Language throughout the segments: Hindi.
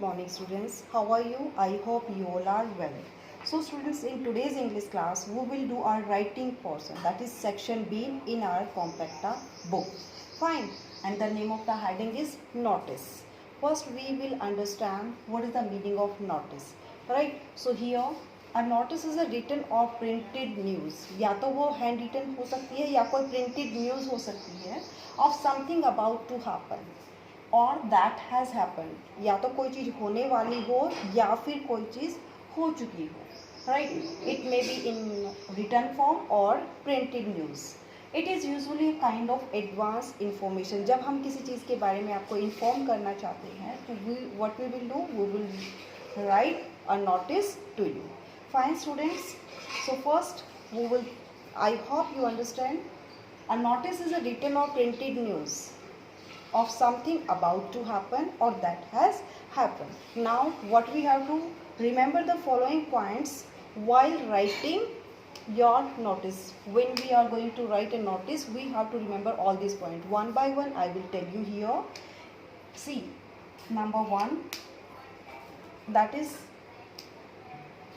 morning students. How are you? I hope you all are well. So students, in today's English class we will do our writing portion, that is section B in our compacta book. Fine. And the name of the heading is notice. First we will understand what is the meaning of notice. Right. So here a notice is a written or printed news. या तो वो हैंड रिटन हो सकती है या कोई प्रिंटेड न्यूज़ हो सकती है of something about to happen और दैट हैज़ हैपन, या तो कोई चीज़ होने वाली हो या फिर कोई चीज़ हो चुकी हो. Right. It may be in written form or printed news. It is usually kind of advance information. जब हम किसी चीज़ के बारे में आपको इन्फॉर्म करना चाहते हैं तो what we will do, we will write a notice to you. Fine students. So first we will, I hope you understand, a notice is a written or printed news of something about to happen or that has happened. Now what we have to remember the following points while writing your notice. When we are going to write a notice, we have to remember all these points. One by one I will tell you here. See, number one, that is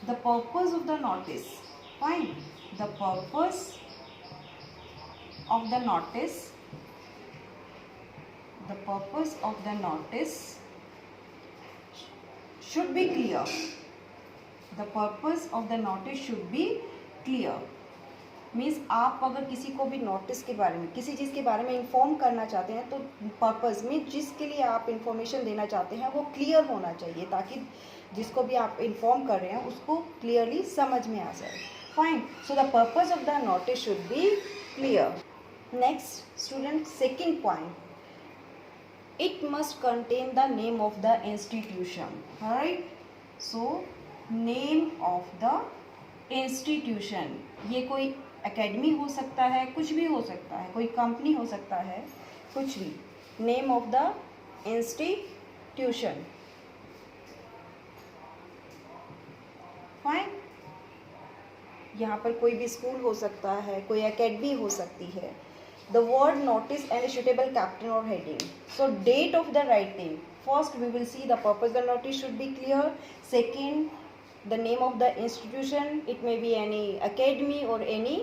the purpose of the notice. Fine. The purpose of the notice, the purpose of the notice should be clear. The purpose of the notice should be clear. Means आप अगर किसी को भी नोटिस के बारे में, किसी चीज़ के बारे में इन्फॉर्म करना चाहते हैं तो पर्पस में जिसके लिए आप इन्फॉर्मेशन देना चाहते हैं वो क्लियर होना चाहिए, ताकि जिसको भी आप इन्फॉर्म कर रहे हैं उसको क्लियरली समझ में आ जाए. Fine. So the purpose of the notice should be clear. Next, student, second point. It must contain the name of the institution. Alright. So name of the institution. ये कोई एकेडमी हो सकता है, कुछ भी हो सकता है, कोई कंपनी हो सकता है, कुछ भी. Name of the institution. Fine. यहाँ पर कोई भी स्कूल हो सकता है, कोई एकेडमी हो सकती है. The word notice and suitable caption or heading. So date of the writing. First we will see the purpose the notice should be clear. Second, the name of the institution. It may be any academy or any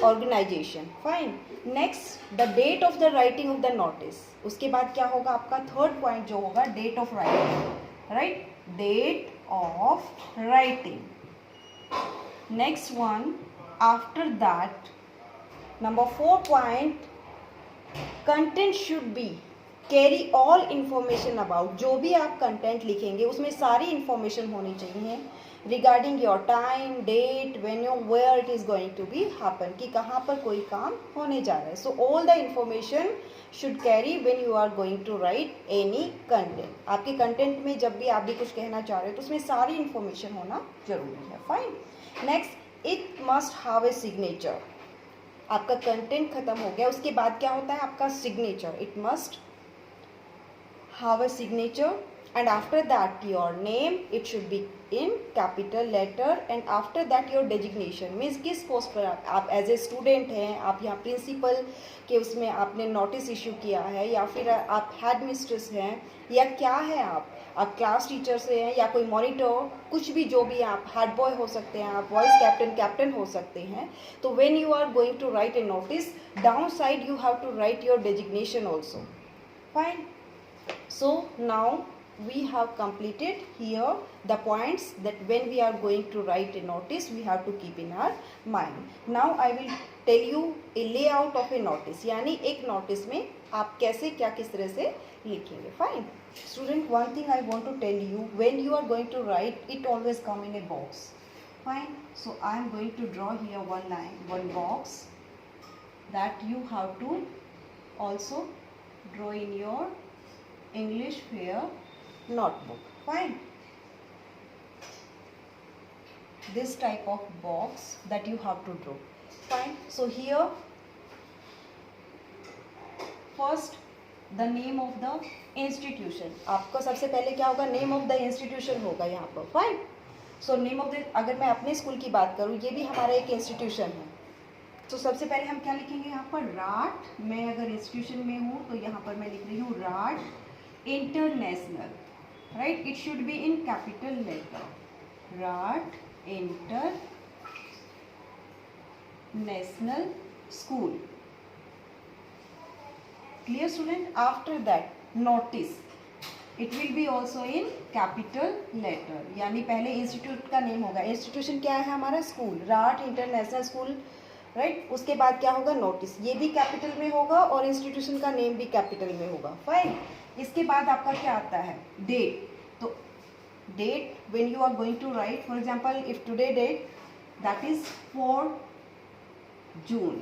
organisation. Fine. Next, the date of the writing of the notice. उसके बाद क्या होगा आपका थर्ड पॉइंट जो होगा, date of writing. Right. Date of writing. Next one, after that, number 4 point, content should be carry all information about. जो भी आप content लिखेंगे उसमें सारी information होनी चाहिए regarding your time, date, venue, where it is going to be happen, कि कहाँ पर कोई काम होने जा रहा है. So all the information should carry when you are going to write any content. आपके content में जब भी आप भी कुछ कहना चाह रहे हो तो उसमें सारी information होना जरूरी है. Fine. Next, it must have a signature. आपका कंटेंट खत्म हो गया, उसके बाद क्या होता है आपका signature. It must have a signature and after that your name. It should be in capital letter and after that your designation. Means किस पोस्ट पर आप एज ए स्टूडेंट हैं, आप यहाँ प्रिंसिपल के उसमें आपने नोटिस इशू किया है, या फिर आप हेड मिस्ट्रेस हैं, या क्या है आप क्लास टीचर से हैं, या कोई मॉनिटर, कुछ भी, जो भी आप हेड बॉय हो सकते हैं, आप वॉइस कैप्टन हो सकते हैं. तो when you are going to write a notice, down side you have to write your designation also. Fine. So now we have completed here the points that when we are going to write a notice we have to keep in our mind. Now I will tell you a layout of a notice, यानी एक notice में आप कैसे क्या किस तरह से लिखेंगे. Fine. Student, one thing I want to tell you, when you are going to write, it always come in a box. Fine. So I am going to draw here one line, one box that you have to also draw in your English fair notebook. Fine. This type of box that you have to draw. Fine. So here first the name of the institution. आपको सबसे पहले क्या होगा, name of the institution होगा यहाँ पर. Fine. So name of the, अगर मैं अपने स्कूल की बात करूँ, ये भी हमारा एक इंस्टीट्यूशन है. तो सबसे पहले हम क्या लिखेंगे यहाँ पर, राट. मैं अगर इंस्टीट्यूशन में हूँ तो यहाँ पर मैं लिख रही हूँ rot international. right? It should be in capital letter. Raj International School. Clear student? After that notice, it will be also in capital letter. यानी पहले इंस्टीट्यूट का नेम होगा. इंस्टीट्यूशन क्या है हमारा? School, Rath international school, right. उसके बाद क्या होगा? नोटिस. ये भी कैपिटल में होगा और इंस्टीट्यूशन का नेम भी कैपिटल में होगा. फाइन. इसके बाद आपका क्या आता है? डेट. तो date when you are going to write, for example if today date, that is 4 June.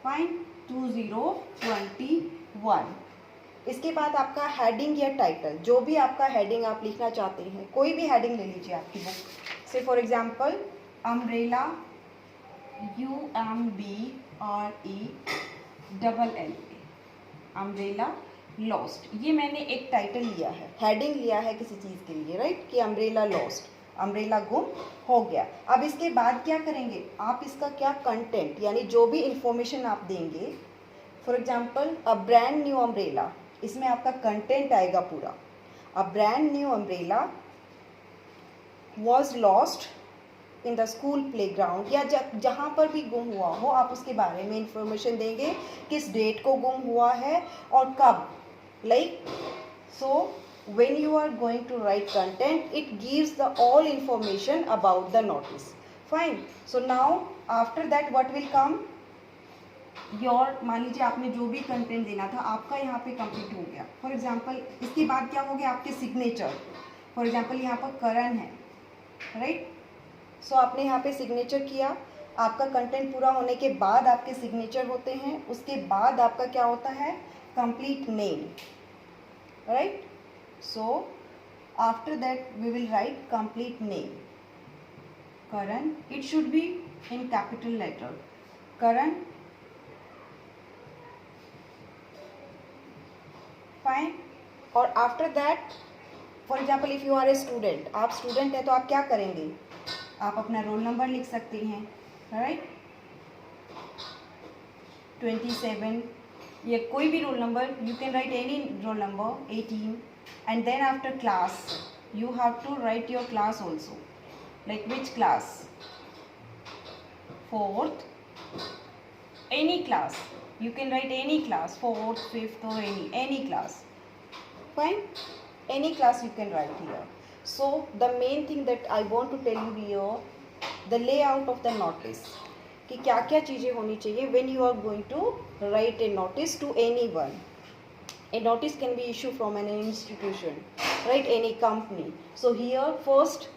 Fine. 2021. इसके बाद आपका हेडिंग या टाइटल, जो भी आपका हेडिंग आप लिखना चाहते हैं, कोई भी हेडिंग ले लीजिए आपकी बुक से. For example umbrella, UMBRELLA, umbrella lost. ये मैंने एक टाइटल लिया है, हेडिंग लिया है किसी चीज़ के लिए, राइट, कि अम्ब्रेला लॉस्ट, अम्ब्रेला गुम हो गया. अब इसके बाद क्या करेंगे आप? इसका क्या कंटेंट, यानी जो भी इंफॉर्मेशन आप देंगे, for example a brand new umbrella, इसमें आपका कंटेंट आएगा पूरा. A brand new umbrella was lost in the school playground, या जहाँ पर भी गुम हुआ हो आप उसके बारे में इंफॉर्मेशन देंगे, किस डेट को गुम हुआ है और कब. Like so when you are going to write content, it gives the all information about the notice. Fine. So now after that what will come? Your, मान लीजिए आपने जो भी कंटेंट देना था आपका यहाँ पे कंप्लीट हो गया. फॉर एग्जांपल इसके बाद क्या हो गया? आपके सिग्नेचर. फॉर एग्जांपल यहाँ पर करण है, राइट. सो आपने यहाँ पे सिग्नेचर किया. आपका कंटेंट पूरा होने के बाद आपके सिग्नेचर होते हैं. उसके बाद आपका क्या होता है? Complete name, right. So after that we will write complete name. Karan, it should be in capital letter. Karan. Fine. और after that, for example if you are a student, आप स्टूडेंट हैं तो आप क्या करेंगे? आप अपना रोल नंबर लिख सकते हैं, राइट. 27 या कोई भी roll number, you can write any roll number. 18. And then after class you have to write your class also, like which class, 4th, any class, you can write any class, 4th, 5th or any class. Fine. Any class you can write here. So the main thing that I want to tell you here, the layout of the notice, कि क्या क्या चीज़ें होनी चाहिए when you are going to write a notice to anyone. A notice can be issued from an institution, right, any company. So here first,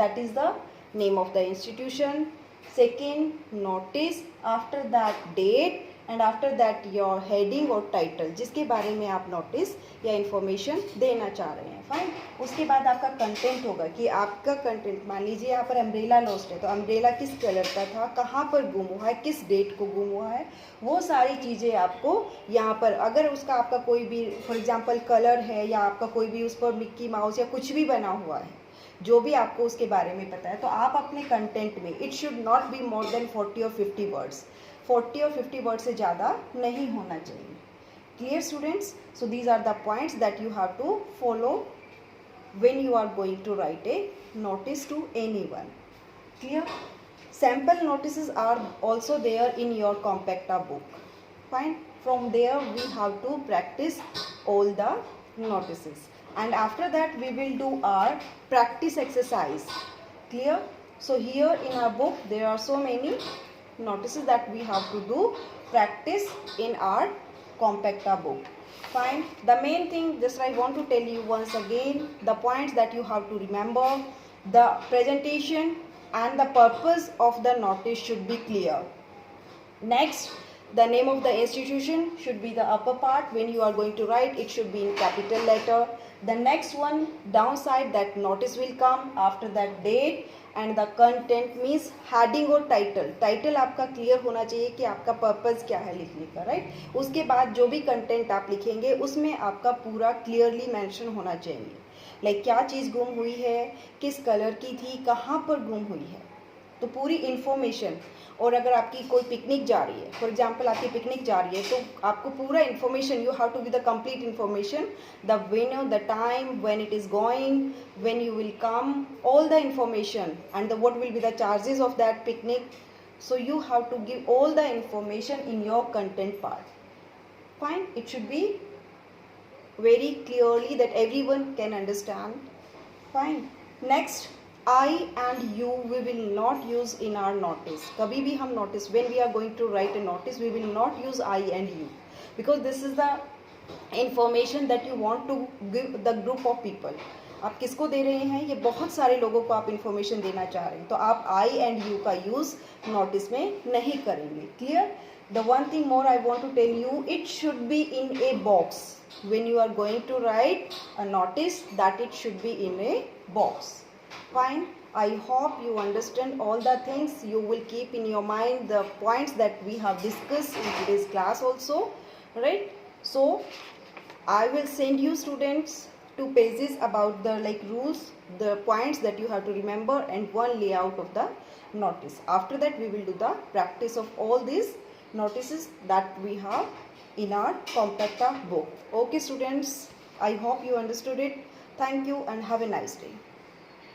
that is the name of the institution. Second, notice. After that, date. And after that, your heading or title, जिसके बारे में आप नोटिस या इन्फॉर्मेशन देना चाह रहे हैं. फाइन. उसके बाद आपका कंटेंट होगा कि आपका कंटेंट, मान लीजिए यहाँ पर अम्ब्रेला लॉस्ट है तो अम्ब्रेला किस कलर का था, कहाँ पर गुम हुआ है, किस डेट को गुम हुआ है, वो सारी चीज़ें आपको यहाँ पर, अगर उसका आपका कोई भी फॉर एग्जांपल कलर है या आपका कोई भी उस पर मिक्की माउस या कुछ भी बना हुआ है, जो भी आपको उसके बारे में पता है, तो आप अपने कंटेंट में, it should not be more than 40 और 50 वर्ड्स. 40 और 50 वर्ड से ज़्यादा नहीं होना चाहिए. Clear students? So these are the points that you have to follow when you are going to write a notice to anyone. Clear? Sample notices are also there in your compacta book. Fine. From there we have to practice all the notices, and after that we will do our practice exercise. Clear? So here in our book there are so many notices that we have to do practice in our compacta book. Fine. The main thing, just I want to tell you once again, the points that you have to remember, the presentation and the purpose of the notice should be clear. Next, the name of the institution should be the upper part. When you are going to write, it should be in capital letter. The next one, downside, that notice will come. After that, date and the content means heading और टाइटल. टाइटल आपका क्लियर होना चाहिए कि आपका पर्पस क्या है लिखने का, राइट. उसके बाद जो भी कंटेंट आप लिखेंगे उसमें आपका पूरा क्लियरली मेंशन होना चाहिए, लाइक क्या चीज़ गुम हुई है, किस कलर की थी, कहाँ पर गुम हुई है. तो पूरी इन्फॉर्मेशन, और अगर आपकी कोई पिकनिक जा रही है, फॉर एग्जांपल आपकी पिकनिक जा रही है, तो आपको पूरा information, you have to be the complete information, the venue, the time, when it is going, when you will come, all the information, and the what will be the charges of that picnic. So you have to give all the information in your content part. Fine, it should be very clearly that everyone can understand. Fine. Next, I and you we will not use in our notice. kabhi bhi hum notice, when we are going to write a notice, we will not use I and you, because this is the information that you want to give the group of people. आप किसको दे रहे हैं, ये बहुत सारे लोगों को आप इन्फॉर्मेशन देना चाह रहे हैं, तो आप आई एंड यू का यूज़ नोटिस में नहीं करेंगे. Clear? The one thing more I want to tell you, it should be in a box. When you are going to write a notice, that it should be in a box. Fine. I hope you understand all the things. You will keep in your mind the points that we have discussed in today's class also, right? So I will send you students 2 pages about the rules, the points that you have to remember, and 1 layout of the notice. After that we will do the practice of all these notices that we have in our Compacta book. Okay students, I hope you understood it. Thank you and have a nice day.